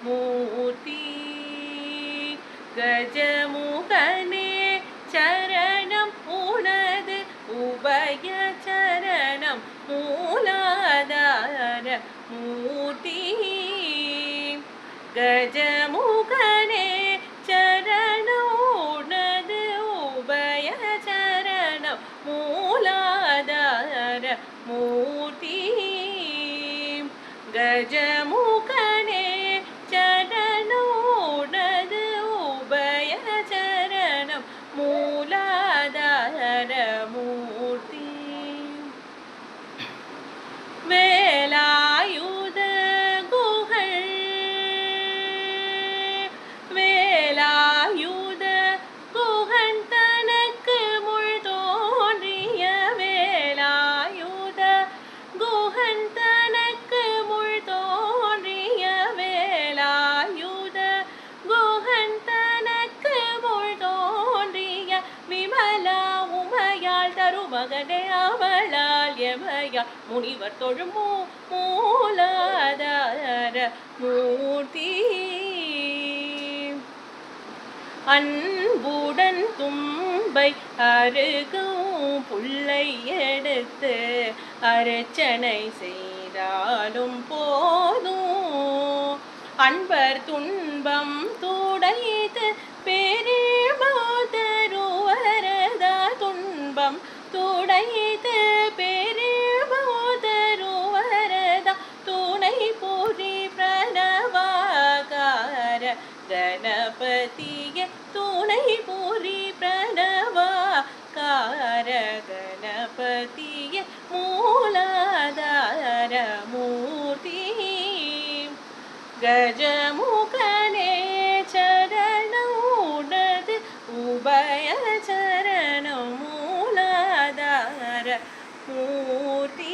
மூர்த்தி கஜமுகனே சரணம் உனது உபய சரணம் மூலாதார மூர்த்தி கஜமுகனே சரணம் உனது உபய சரணம் மூலாதார மூர்த்தி கஜமுகனே சரணம் உனது உபய சரணம் மூலாதார மூர்த்தி வேலாயுத குகள் வேலாயுத குகன் தனக்கு முள் தோன்றிய வேலாயுத குகன் தனக்கு முள் தோன்றிய வேலாயுத குகன் தனக்கு முள் தோன்றிய விமலா உமையாள் தருமகனே அவளால் எமையாள் முனிவர் தொழும் மூலாதார மூர்த்தி அன்புடன் தும்பை அருகும் புல்லை எடுத்து அர்ச்சனை செய்தாலும் போதும் அன்பர் துன்பம் துடைத்து பெருமாதருவரதா துன்பம் துடைத்து பெருமாதருவரதா துணை புரி பிரணவாகார கணபதிய துணை புரி பிரணவாகார கணபதிய மூலாதார மூர்த்தி கஜமுகனே சரணம் உனது உபய சரணம் மூலாதார மூர்த்தி